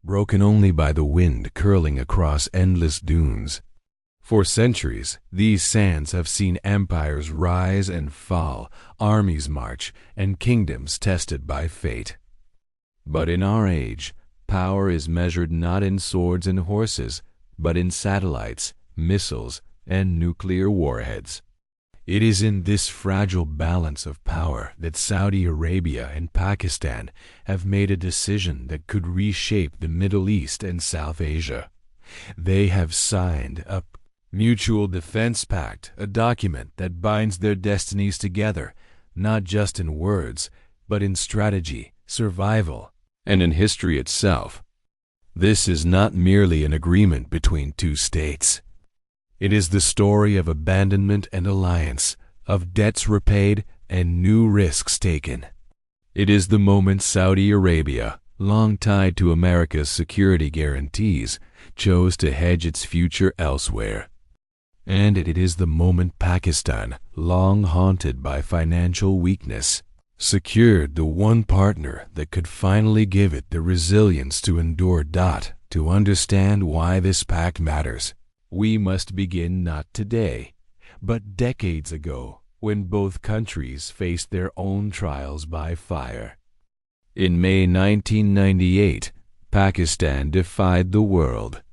broken only by the wind curling across endless dunes. For centuries, these sands have seen empires rise and fall, armies march, and kingdoms tested by fate. But in our age, power is measured not in swords and horses, but in satellites, missiles, and nuclear warheads. It is in this fragile balance of power that Saudi Arabia and Pakistan have made a decision that could reshape the Middle East and South Asia. They have signed a Mutual Defense Pact, a document that binds their destinies together, not just in words, but in strategy, survival, and in history itself. This is not merely an agreement between two states. It is the story of abandonment and alliance, of debts repaid and new risks taken. It is the moment Saudi Arabia, long tied to America's security guarantees, chose to hedge its future elsewhere. And it is the moment Pakistan, long haunted by financial weakness, secured the one partner that could finally give it the resilience to endure. To understand why this pact matters, we must begin not today, but decades ago, when both countries faced their own trials by fire. In May 1998, Pakistan defied the world.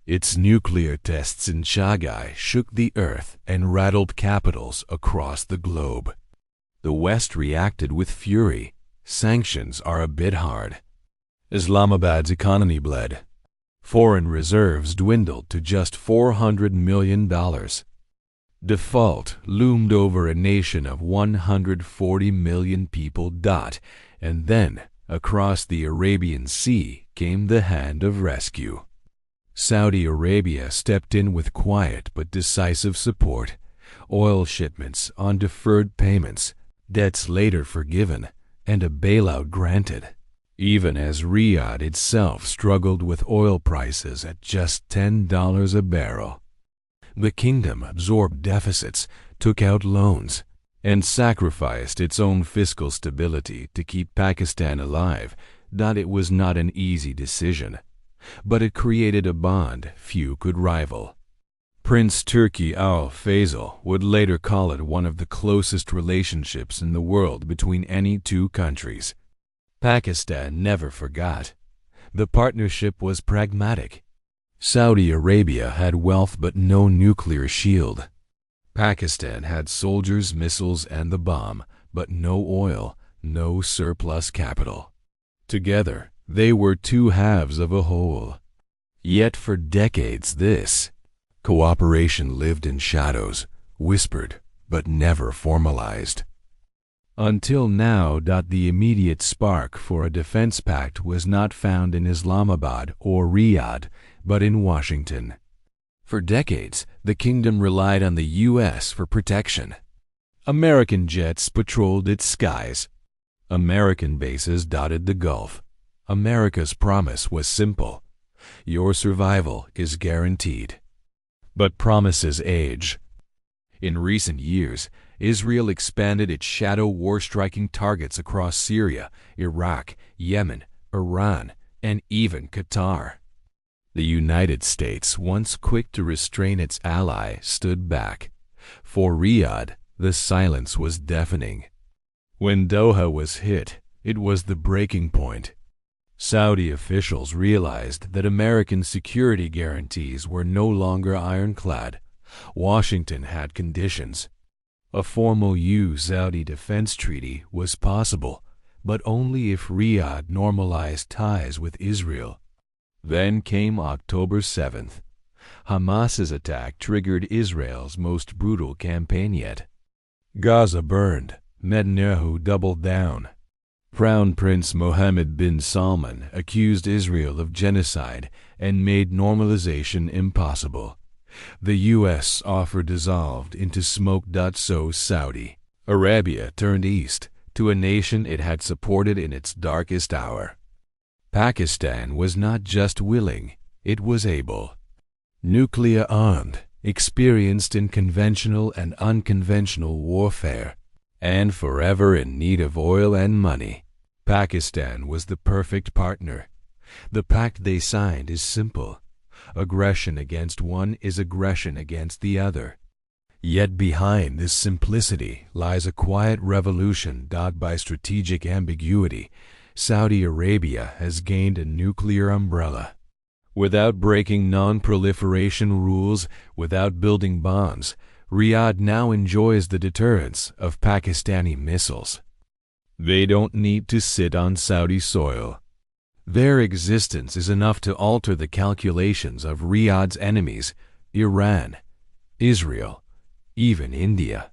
Its nuclear tests in Shanghai shook the earth and rattled capitals across the globe. The West reacted with fury. Sanctions are a bit hard. Islamabad's economy bled. Foreign reserves dwindled to just $400 million. Default loomed over a nation of 140 million people. And then, across the Arabian Sea, came the hand of rescue. Saudi Arabia stepped in with quiet but decisive support. Oil shipments on deferred payments, debts later forgiven, and a bailout granted. Even as Riyadh itself struggled with oil prices at just $10 a barrel. The kingdom absorbed deficits, took out loans, and sacrificed its own fiscal stability to keep Pakistan alive. It was not an easy decision, but it created a bond few could rival. Prince Turki Al Faisal would later call it one of the closest relationships in the world between any two countries. Pakistan never forgot. The partnership was pragmatic. Saudi Arabia had wealth but no nuclear shield. Pakistan had soldiers, missiles, and the bomb, but no oil, no surplus capital. Together, they were two halves of a whole. Yet for decades this cooperation lived in shadows, whispered, but never formalized. Until now, the immediate spark for a defense pact was not found in Islamabad or Riyadh, but in Washington. For decades, the kingdom relied on the U.S. for protection. American jets patrolled its skies. American bases dotted the Gulf. America's promise was simple: your survival is guaranteed. But promises age. In recent years, Israel expanded its shadow war-striking targets across Syria, Iraq, Yemen, Iran, and even Qatar. The United States, once quick to restrain its ally, stood back. For Riyadh, the silence was deafening. When Doha was hit, it was the breaking point. Saudi officials realized that American security guarantees were no longer ironclad. Washington had conditions. A formal U.S.-Saudi defense treaty was possible, but only if Riyadh normalized ties with Israel. Then came October 7th. Hamas's attack triggered Israel's most brutal campaign yet. Gaza burned. Netanyahu doubled down. Crown Prince Mohammed bin Salman accused Israel of genocide and made normalization impossible. The U.S. offer dissolved into smoke. So Saudi Arabia turned east to a nation it had supported in its darkest hour. Pakistan was not just willing, it was able. Nuclear armed, experienced in conventional and unconventional warfare, and forever in need of oil and money, Pakistan was the perfect partner. The pact they signed is simple. Aggression against one is aggression against the other. Yet behind this simplicity lies a quiet revolution dogged by strategic ambiguity. Saudi Arabia has gained a nuclear umbrella. Without breaking non-proliferation rules, without building bombs, Riyadh now enjoys the deterrence of Pakistani missiles. They don't need to sit on Saudi soil. Their existence is enough to alter the calculations of Riyadh's enemies, Iran, Israel, even India.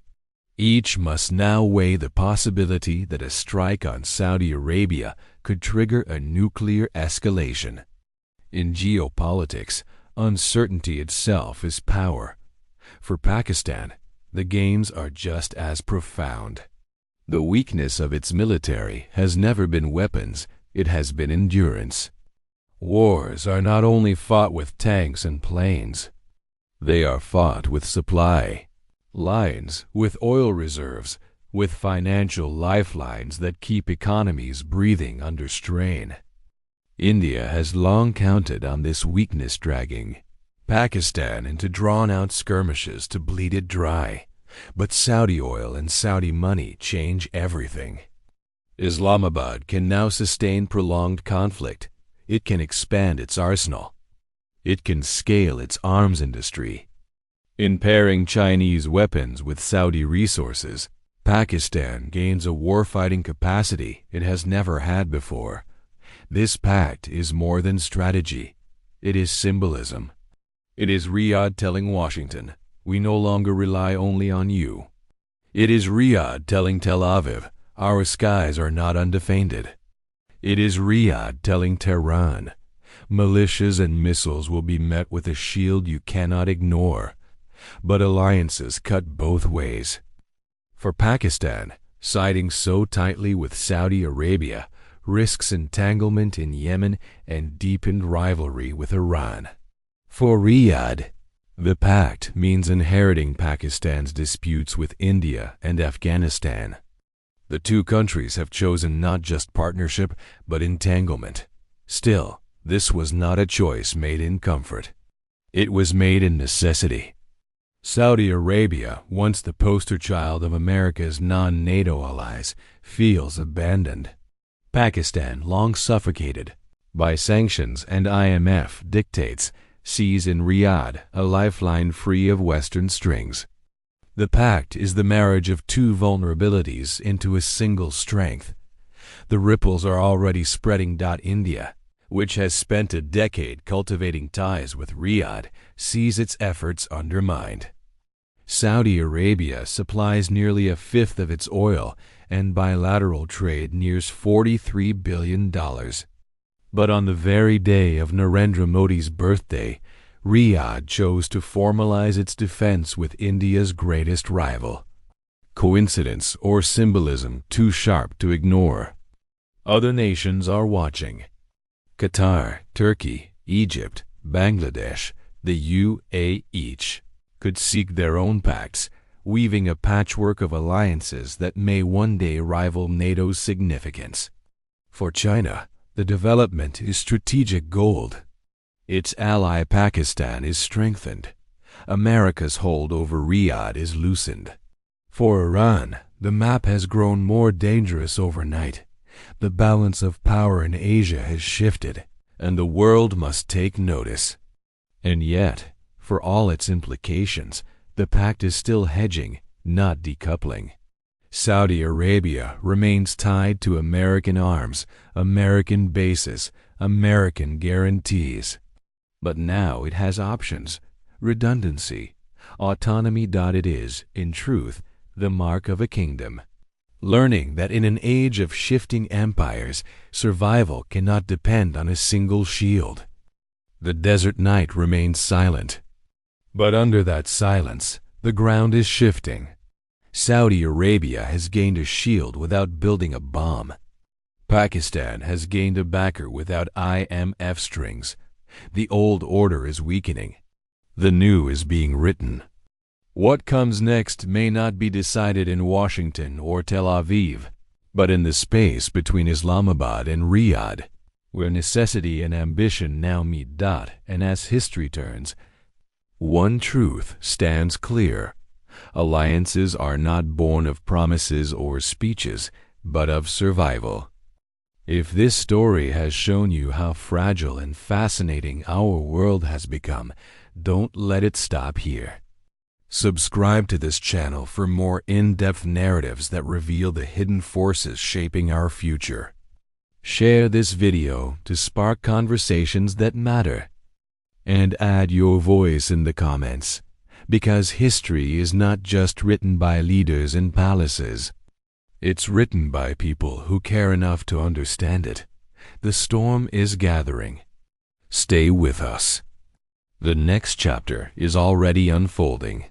Each must now weigh the possibility that a strike on Saudi Arabia could trigger a nuclear escalation. In geopolitics, uncertainty itself is power. For Pakistan, the gains are just as profound. The weakness of its military has never been weapons, it has been endurance. Wars are not only fought with tanks and planes. They are fought with supply lines, with oil reserves, with financial lifelines that keep economies breathing under strain. India has long counted on this weakness dragging Pakistan into drawn-out skirmishes to bleed it dry. But Saudi oil and Saudi money change everything. Islamabad can now sustain prolonged conflict. It can expand its arsenal. It can scale its arms industry. In pairing Chinese weapons with Saudi resources, Pakistan gains a warfighting capacity it has never had before. This pact is more than strategy. It is symbolism. It is Riyadh telling Washington, we no longer rely only on you. It is Riyadh telling Tel Aviv, our skies are not undefended. It is Riyadh telling Tehran, militias and missiles will be met with a shield you cannot ignore. But alliances cut both ways. For Pakistan, siding so tightly with Saudi Arabia risks entanglement in Yemen and deepened rivalry with Iran. For Riyadh, the pact means inheriting Pakistan's disputes with India and Afghanistan. The two countries have chosen not just partnership, but entanglement. Still, this was not a choice made in comfort. It was made in necessity. Saudi Arabia, once the poster child of America's non-NATO allies, feels abandoned. Pakistan, long suffocated by sanctions and IMF dictates, sees in Riyadh a lifeline free of Western strings. The pact is the marriage of two vulnerabilities into a single strength. The ripples are already spreading. India, which has spent a decade cultivating ties with Riyadh, sees its efforts undermined. Saudi Arabia supplies nearly a fifth of its oil, and bilateral trade nears $43 billion. But on the very day of Narendra Modi's birthday, Riyadh chose to formalize its defense with India's greatest rival. Coincidence or symbolism too sharp to ignore? Other nations are watching. Qatar, Turkey, Egypt, Bangladesh, the UAE each could seek their own pacts, weaving a patchwork of alliances that may one day rival NATO's significance. For China, the development is strategic gold. Its ally Pakistan is strengthened. America's hold over Riyadh is loosened. For Iran, the map has grown more dangerous overnight. The balance of power in Asia has shifted, and the world must take notice. And yet, for all its implications, the pact is still hedging, not decoupling. Saudi Arabia remains tied to American arms, American bases, American guarantees. But now it has options, redundancy, autonomy. It is, in truth, the mark of a kingdom. Learning that in an age of shifting empires, survival cannot depend on a single shield. The desert night remains silent. But under that silence, the ground is shifting. Saudi Arabia has gained a shield without building a bomb. Pakistan has gained a backer without IMF strings. The old order is weakening. The new is being written. What comes next may not be decided in Washington or Tel Aviv, but in the space between Islamabad and Riyadh. where necessity and ambition now meet. And as history turns, one truth stands clear. Alliances are not born of promises or speeches, but of survival. If this story has shown you how fragile and fascinating our world has become, don't let it stop here. Subscribe to this channel for more in-depth narratives that reveal the hidden forces shaping our future. Share this video to spark conversations that matter. And add your voice in the comments, because history is not just written by leaders in palaces. It's written by people who care enough to understand it. The storm is gathering. Stay with us. The next chapter is already unfolding.